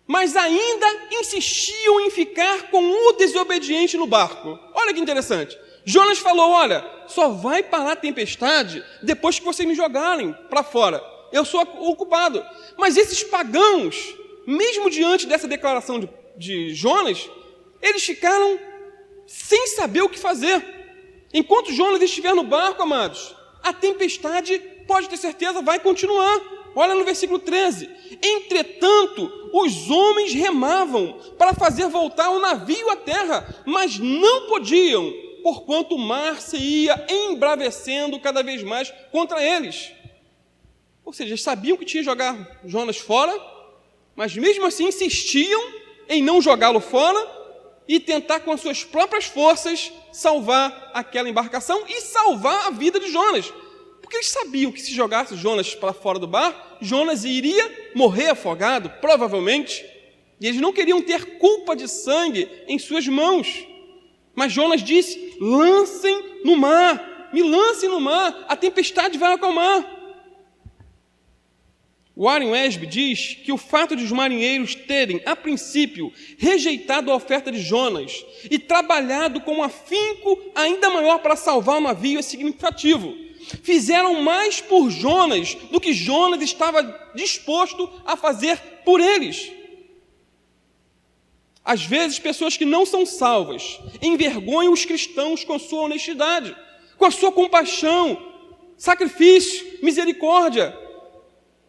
mas ainda insistiam em ficar com o desobediente no barco. Olha que interessante. Jonas falou, olha, só vai parar a tempestade depois que vocês me jogarem para fora. Eu sou o culpado. Mas esses pagãos, mesmo diante dessa declaração de Jonas, eles ficaram sem saber o que fazer. Enquanto Jonas estiver no barco, amados, a tempestade, pode ter certeza, vai continuar. Olha no versículo 13. Entretanto, os homens remavam para fazer voltar o navio à terra, mas não podiam, porquanto o mar se ia embravecendo cada vez mais contra eles. Ou seja, eles sabiam que tinha que jogar Jonas fora, mas mesmo assim insistiam em não jogá-lo fora e tentar com as suas próprias forças salvar aquela embarcação e salvar a vida de Jonas. Porque eles sabiam que se jogasse Jonas para fora do bar, Jonas iria morrer afogado, provavelmente. E eles não queriam ter culpa de sangue em suas mãos. Mas Jonas disse, lancem no mar, me lancem no mar, a tempestade vai acalmar. Warren Wiersbe diz que o fato de os marinheiros terem, a princípio, rejeitado a oferta de Jonas e trabalhado com um afinco ainda maior para salvar o navio é significativo. Fizeram mais por Jonas do que Jonas estava disposto a fazer por eles. Às vezes, pessoas que não são salvas envergonham os cristãos com a sua honestidade, com a sua compaixão, sacrifício, misericórdia.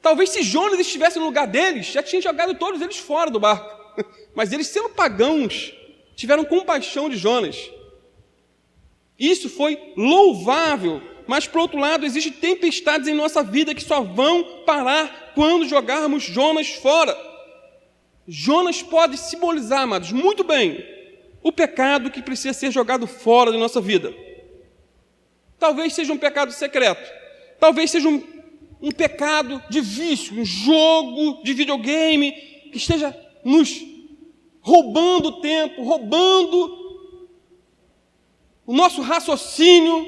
Talvez se Jonas estivesse no lugar deles, já tinha jogado todos eles fora do barco. Mas eles, sendo pagãos, tiveram compaixão de Jonas. Isso foi louvável, mas, por outro lado, existem tempestades em nossa vida que só vão parar quando jogarmos Jonas fora. Jonas pode simbolizar, amados, muito bem, o pecado que precisa ser jogado fora da nossa vida. Talvez seja um pecado secreto, talvez seja um pecado de vício, um jogo de videogame que esteja nos roubando o tempo, roubando o nosso raciocínio.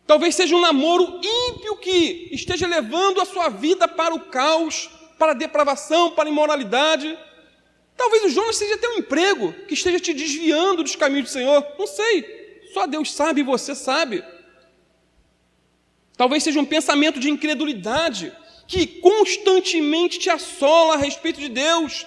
Talvez seja um namoro ímpio que esteja levando a sua vida para o caos, para a depravação, para a imoralidade. Talvez o Jonas seja até um emprego que esteja te desviando dos caminhos do Senhor. Não sei, só Deus sabe e você sabe. Talvez seja um pensamento de incredulidade que constantemente te assola a respeito de Deus.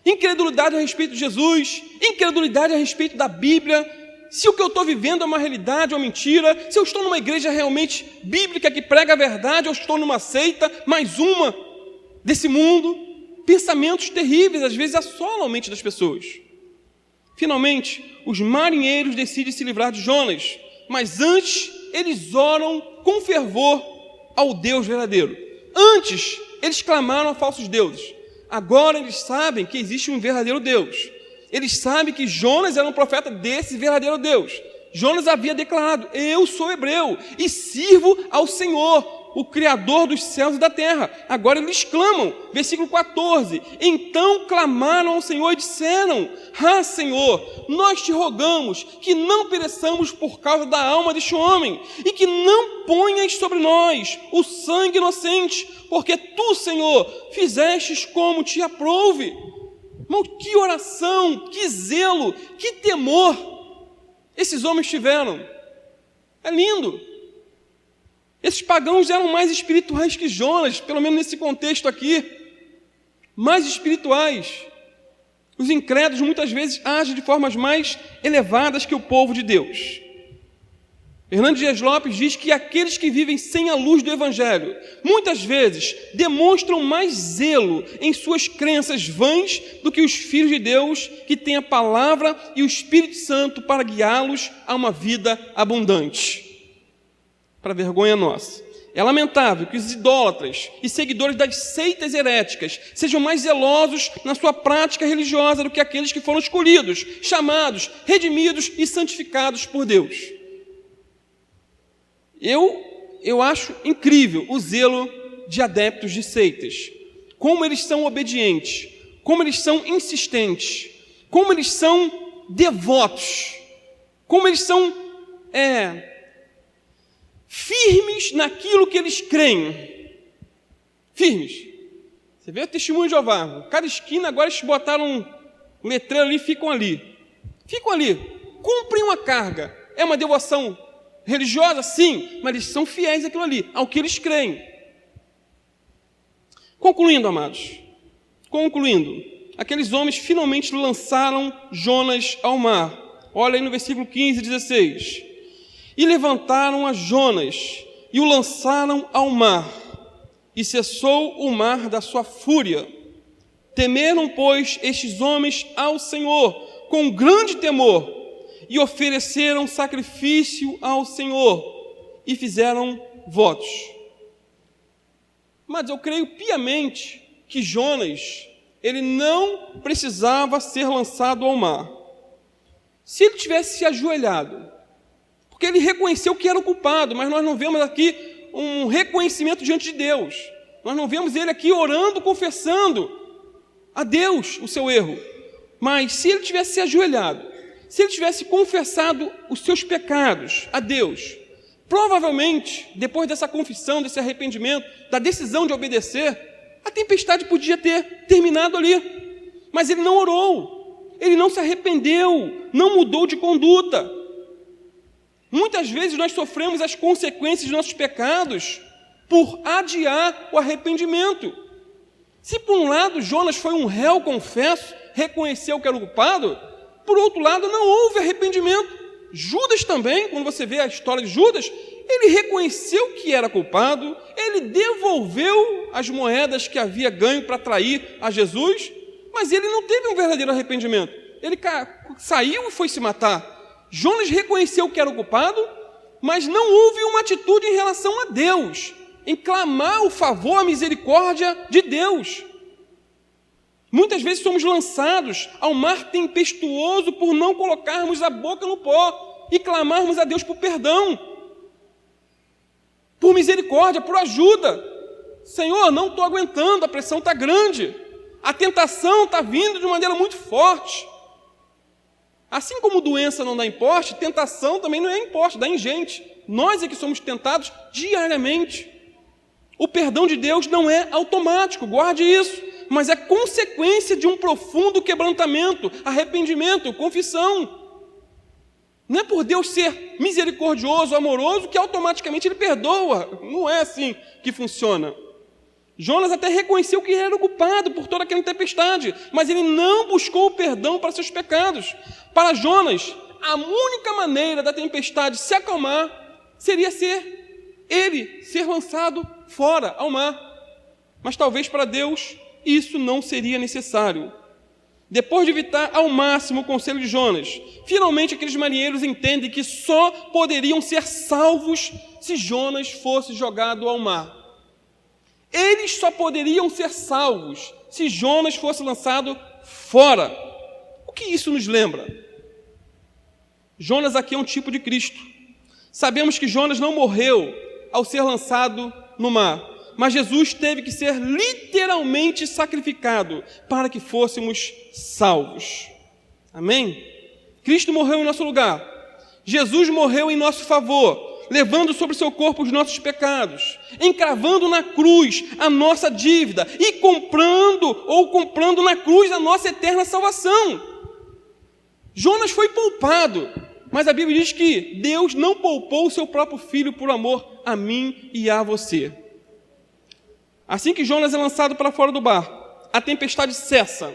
Incredulidade a respeito de Jesus, incredulidade a respeito da Bíblia. Se o que eu estou vivendo é uma realidade ou mentira, se eu estou numa igreja realmente bíblica que prega a verdade, ou estou numa seita, mais uma desse mundo. Pensamentos terríveis, às vezes, assolam a mente das pessoas. Finalmente, os marinheiros decidem se livrar de Jonas, mas antes eles oram com fervor ao Deus verdadeiro. Antes, eles clamaram a falsos deuses. Agora eles sabem que existe um verdadeiro Deus. Eles sabem que Jonas era um profeta desse verdadeiro Deus. Jonas havia declarado, eu sou hebreu e sirvo ao Senhor. o Criador dos céus e da terra. Agora eles clamam, versículo 14, então clamaram ao Senhor e disseram, Senhor, nós te rogamos que não pereçamos por causa da alma deste homem, e que não ponhas sobre nós o sangue inocente, porque tu, Senhor, fizestes como te aprouve. Irmão, que oração, que zelo, que temor esses homens tiveram. É lindo. Esses pagãos eram mais espirituais que Jonas, pelo menos nesse contexto aqui. Mais espirituais. Os incrédulos muitas vezes agem de formas mais elevadas que o povo de Deus. Hernando Dias Lopes diz que aqueles que vivem sem a luz do Evangelho, muitas vezes demonstram mais zelo em suas crenças vãs do que os filhos de Deus que têm a palavra e o Espírito Santo para guiá-los a uma vida abundante. Para vergonha nossa. É lamentável que os idólatras e seguidores das seitas heréticas sejam mais zelosos na sua prática religiosa do que aqueles que foram escolhidos, chamados, redimidos e santificados por Deus. Eu acho incrível o zelo de adeptos de seitas. Como eles são obedientes, como eles são insistentes, como eles são devotos, como eles são firmes naquilo que eles creem. Firmes. Você vê o testemunho de Jeová. Cada esquina agora eles botaram um letreiro ali e ficam ali. Ficam ali. Cumprem uma carga. É uma devoção religiosa? Sim. Mas eles são fiéis àquilo ali, ao que eles creem. Concluindo, amados. Concluindo. Aqueles homens finalmente lançaram Jonas ao mar. Olha aí no versículo 15 e 16. E levantaram a Jonas e o lançaram ao mar, e cessou o mar da sua fúria. Temeram, pois, estes homens ao Senhor com grande temor, e ofereceram sacrifício ao Senhor, e fizeram votos. Mas eu creio piamente que Jonas, ele não precisava ser lançado ao mar. Se ele tivesse se ajoelhado, porque ele reconheceu que era o culpado, mas nós não vemos aqui um reconhecimento diante de Deus. Nós não vemos ele aqui orando, confessando a Deus o seu erro. Mas se ele tivesse se ajoelhado, se ele tivesse confessado os seus pecados a Deus, provavelmente, depois dessa confissão, desse arrependimento, da decisão de obedecer, a tempestade podia ter terminado ali. Mas ele não orou, ele não se arrependeu, não mudou de conduta. Muitas vezes nós sofremos as consequências de nossos pecados por adiar o arrependimento. Se por um lado Jonas foi um réu confesso, reconheceu que era o culpado, por outro lado não houve arrependimento. Judas também, quando você vê a história de Judas, ele reconheceu que era culpado, ele devolveu as moedas que havia ganho para trair a Jesus, mas ele não teve um verdadeiro arrependimento. Ele saiu e foi se matar. Jonas reconheceu que era o culpado, mas não houve uma atitude em relação a Deus, em clamar o favor, a misericórdia de Deus. Muitas vezes somos lançados ao mar tempestuoso por não colocarmos a boca no pó e clamarmos a Deus por perdão, por misericórdia, por ajuda. Senhor, não estou aguentando, a pressão está grande, a tentação está vindo de maneira muito forte. Assim como doença não dá em poste, tentação também não é em poste, dá em gente. Nós é que somos tentados diariamente. O perdão de Deus não é automático, guarde isso, mas é consequência de um profundo quebrantamento, arrependimento, confissão. Não é por Deus ser misericordioso, amoroso, que automaticamente Ele perdoa. Não é assim que funciona. Jonas até reconheceu que ele era o culpado por toda aquela tempestade, mas ele não buscou o perdão para seus pecados. Para Jonas, a única maneira da tempestade se acalmar seria ele ser lançado fora ao mar. Mas talvez para Deus isso não seria necessário. Depois de evitar ao máximo o conselho de Jonas, finalmente aqueles marinheiros entendem que só poderiam ser salvos se Jonas fosse jogado ao mar. Eles só poderiam ser salvos se Jonas fosse lançado fora. O que isso nos lembra? Jonas aqui é um tipo de Cristo. Sabemos que Jonas não morreu ao ser lançado no mar. Mas Jesus teve que ser literalmente sacrificado para que fôssemos salvos. Amém? Cristo morreu em nosso lugar. Jesus morreu em nosso favor, levando sobre seu corpo os nossos pecados, encravando na cruz a nossa dívida e comprando na cruz a nossa eterna salvação. Jonas foi poupado, mas a Bíblia diz que Deus não poupou o seu próprio filho por amor a mim e a você. Assim que Jonas é lançado para fora do barco, a tempestade cessa,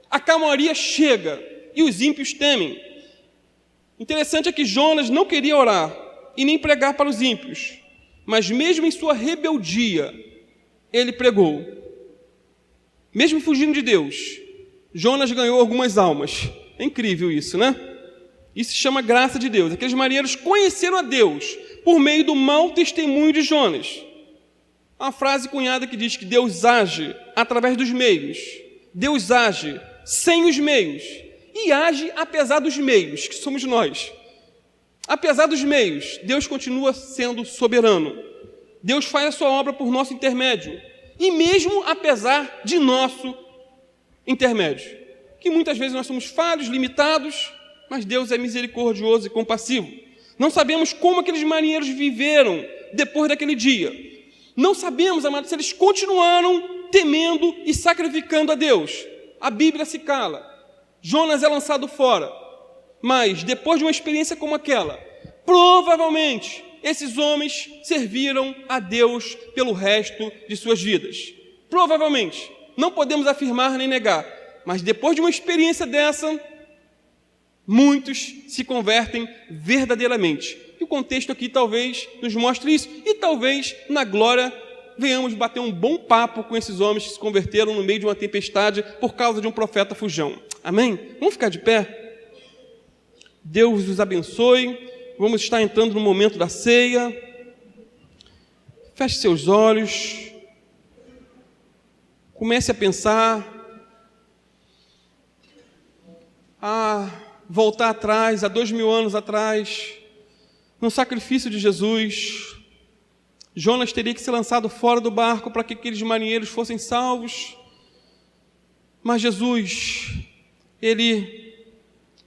a calmaria chega e os ímpios temem. Interessante é que Jonas não queria orar e nem pregar para os ímpios, mas mesmo em sua rebeldia, ele pregou. Mesmo fugindo de Deus, Jonas ganhou algumas almas. É incrível isso, né? Isso se chama graça de Deus. Aqueles marinheiros conheceram a Deus por meio do mau testemunho de Jonas. Uma frase cunhada que diz que Deus age através dos meios. Deus age sem os meios. E age apesar dos meios, que somos nós. Apesar dos meios, Deus continua sendo soberano. Deus faz a sua obra por nosso intermédio. E mesmo apesar de nosso intermédio. Que muitas vezes nós somos falhos, limitados, mas Deus é misericordioso e compassivo. Não sabemos como aqueles marinheiros viveram depois daquele dia. Não sabemos, amados, se eles continuaram temendo e sacrificando a Deus. A Bíblia se cala. Jonas é lançado fora. Mas, depois de uma experiência como aquela, provavelmente, esses homens serviram a Deus pelo resto de suas vidas. Provavelmente. Não podemos afirmar nem negar. Mas, depois de uma experiência dessa, muitos se convertem verdadeiramente. E o contexto aqui talvez nos mostre isso. E talvez, na glória, venhamos bater um bom papo com esses homens que se converteram no meio de uma tempestade por causa de um profeta fujão. Amém? Vamos ficar de pé? Deus os abençoe. Vamos estar entrando no momento da ceia. Feche seus olhos. Comece a pensar. A voltar atrás, há 2000 anos atrás, no sacrifício de Jesus. Jonas teria que ser lançado fora do barco para que aqueles marinheiros fossem salvos. Mas Jesus, ele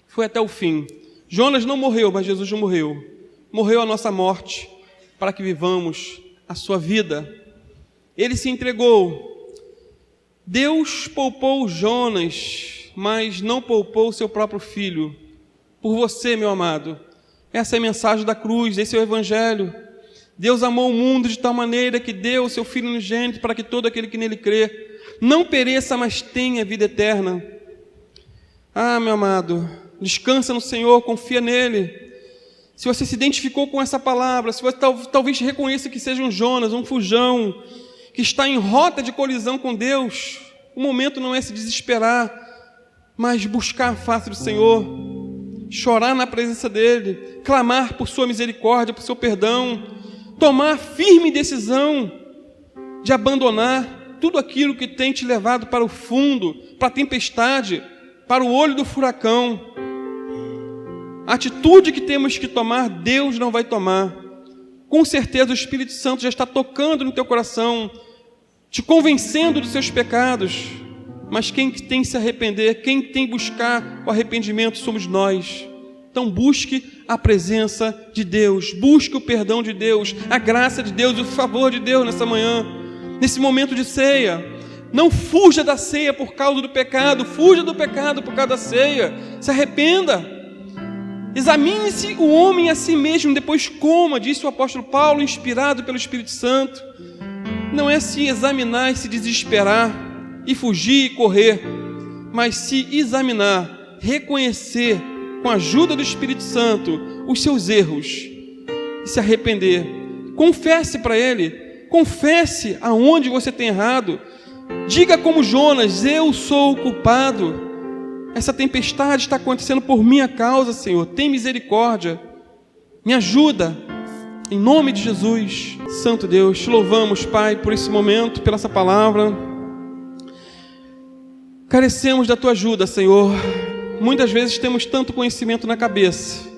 foi até o fim. Jonas não morreu, mas Jesus não morreu. Morreu a nossa morte para que vivamos a sua vida. Ele se entregou. Deus poupou Jonas, mas não poupou o seu próprio filho. Por você, meu amado. Essa é a mensagem da cruz, esse é o Evangelho. Deus amou o mundo de tal maneira que deu o seu Filho unigênito para que todo aquele que nele crê não pereça, mas tenha vida eterna. Ah, meu amado, descansa no Senhor, confia nele. Se você se identificou com essa palavra, se você talvez reconheça que seja um Jonas, um fujão, que está em rota de colisão com Deus, o momento não é se desesperar, mas buscar a face do Senhor, chorar na presença dEle, clamar por sua misericórdia, por seu perdão, tomar firme decisão de abandonar tudo aquilo que tem te levado para o fundo, para a tempestade, para o olho do furacão. A atitude que temos que tomar, Deus não vai tomar. Com certeza o Espírito Santo já está tocando no teu coração, te convencendo dos seus pecados. Mas quem tem que se arrepender, quem tem que buscar o arrependimento somos nós. Então busque a presença de Deus, busque o perdão de Deus, a graça de Deus, o favor de Deus nessa manhã, nesse momento de ceia. Não fuja da ceia por causa do pecado, fuja do pecado por causa da ceia. Se arrependa. Examine-se o homem a si mesmo, depois coma, disse o apóstolo Paulo, inspirado pelo Espírito Santo. Não é se examinar e se desesperar, e fugir e correr, mas se examinar, reconhecer com a ajuda do Espírito Santo os seus erros e se arrepender. Confesse para Ele, confesse aonde você tem errado. Diga como Jonas: eu sou o culpado. Essa tempestade está acontecendo por minha causa, Senhor. Tem misericórdia. Me ajuda. Em nome de Jesus. Santo Deus, te louvamos, Pai, por esse momento, pela essa palavra. Carecemos da Tua ajuda, Senhor. Muitas vezes temos tanto conhecimento na cabeça,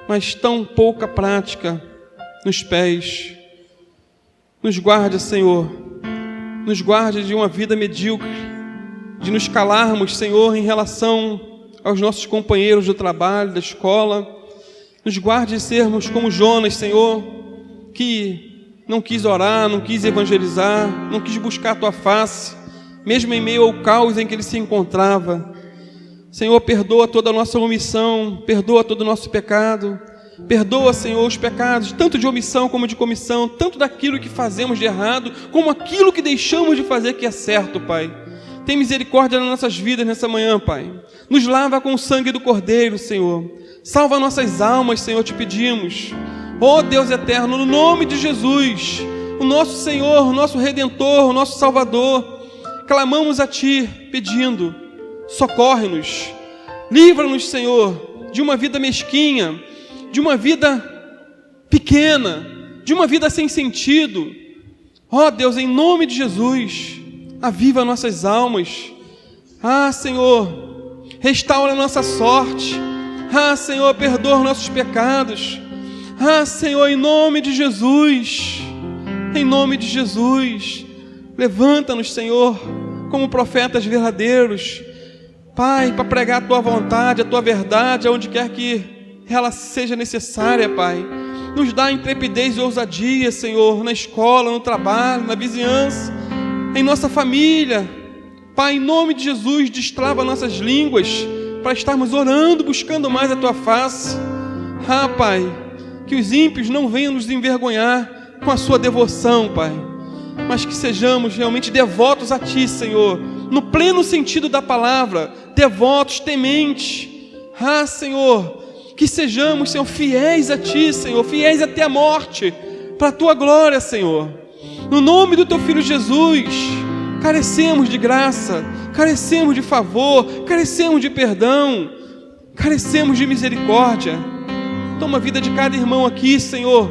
mas tão pouca prática nos pés. Nos guarde, Senhor, nos guarde de uma vida medíocre, de nos calarmos, Senhor, em relação aos nossos companheiros do trabalho, da escola. Nos guarde de sermos como Jonas, Senhor, que não quis orar, não quis evangelizar, não quis buscar a Tua face, mesmo em meio ao caos em que ele se encontrava. Senhor, perdoa toda a nossa omissão, perdoa todo o nosso pecado, perdoa, Senhor, os pecados, tanto de omissão como de comissão, tanto daquilo que fazemos de errado, como aquilo que deixamos de fazer que é certo, Pai. Tem misericórdia nas nossas vidas nessa manhã, Pai. Nos lava com o sangue do Cordeiro, Senhor. Salva nossas almas, Senhor, te pedimos. Ó Deus eterno, no nome de Jesus, o nosso Senhor, o nosso Redentor, o nosso Salvador, clamamos a Ti, pedindo, socorre-nos, livra-nos, Senhor, de uma vida mesquinha, de uma vida pequena, de uma vida sem sentido. Ó Deus, em nome de Jesus, aviva nossas almas. Senhor, restaura a nossa sorte. Senhor, perdoa os nossos pecados. Senhor, em nome de Jesus, levanta-nos, Senhor, como profetas verdadeiros, Pai, para pregar a Tua vontade, a Tua verdade, aonde quer que ela seja necessária, Pai. Nos dá intrepidez e ousadia, Senhor, na escola, no trabalho, na vizinhança, em nossa família. Pai, em nome de Jesus, destrava nossas línguas, para estarmos orando, buscando mais a Tua face. Pai, que os ímpios não venham nos envergonhar com a sua devoção, Pai, mas que sejamos realmente devotos a Ti, Senhor, no pleno sentido da palavra, devotos, tementes. Senhor, que sejamos, Senhor, fiéis a Ti, Senhor, fiéis até a morte, para a Tua glória, Senhor. No nome do Teu Filho Jesus, carecemos de graça, carecemos de favor, carecemos de perdão, carecemos de misericórdia. Toma a vida de cada irmão aqui, Senhor.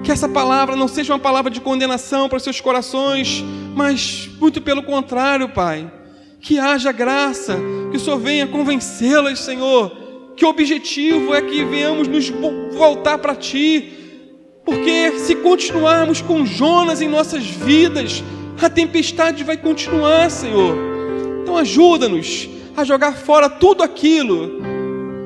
Que essa palavra não seja uma palavra de condenação para seus corações, mas muito pelo contrário, Pai. Que haja graça, que o Senhor venha convencê-las, Senhor. Que o objetivo é que venhamos nos voltar para Ti. Porque se continuarmos com Jonas em nossas vidas, a tempestade vai continuar, Senhor. Então ajuda-nos a jogar fora tudo aquilo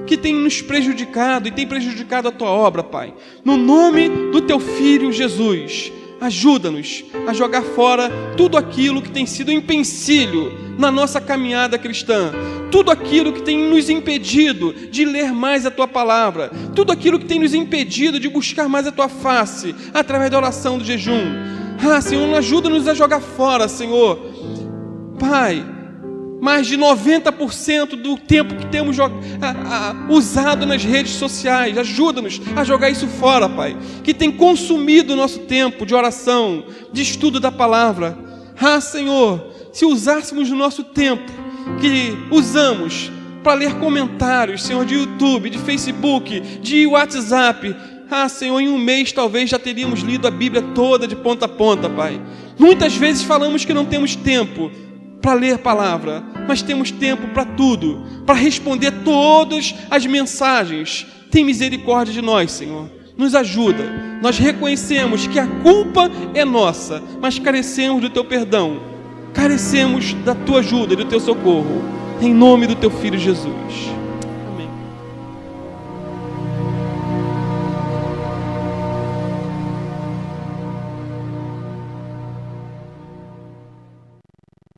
que tem nos prejudicado e tem prejudicado a Tua obra, Pai. No nome do Teu Filho Jesus, ajuda-nos a jogar fora tudo aquilo que tem sido empecilho na nossa caminhada cristã, tudo aquilo que tem nos impedido de ler mais a Tua palavra, tudo aquilo que tem nos impedido de buscar mais a Tua face, através da oração do jejum. Senhor, ajuda-nos a jogar fora, Senhor. Pai, mais de 90% do tempo que temos usado nas redes sociais, ajuda-nos a jogar isso fora, Pai, que tem consumido o nosso tempo de oração, de estudo da palavra. Senhor, se usássemos o nosso tempo que usamos para ler comentários, Senhor, de YouTube, de Facebook, de WhatsApp, Senhor, em um mês talvez já teríamos lido a Bíblia toda de ponta a ponta, Pai. Muitas vezes falamos que não temos tempo para ler a palavra, mas temos tempo para tudo, para responder todas as mensagens. Tem misericórdia de nós, Senhor, nos ajuda. Nós reconhecemos que a culpa é nossa, mas carecemos do Teu perdão, carecemos da Tua ajuda e do Teu socorro, em nome do Teu Filho Jesus.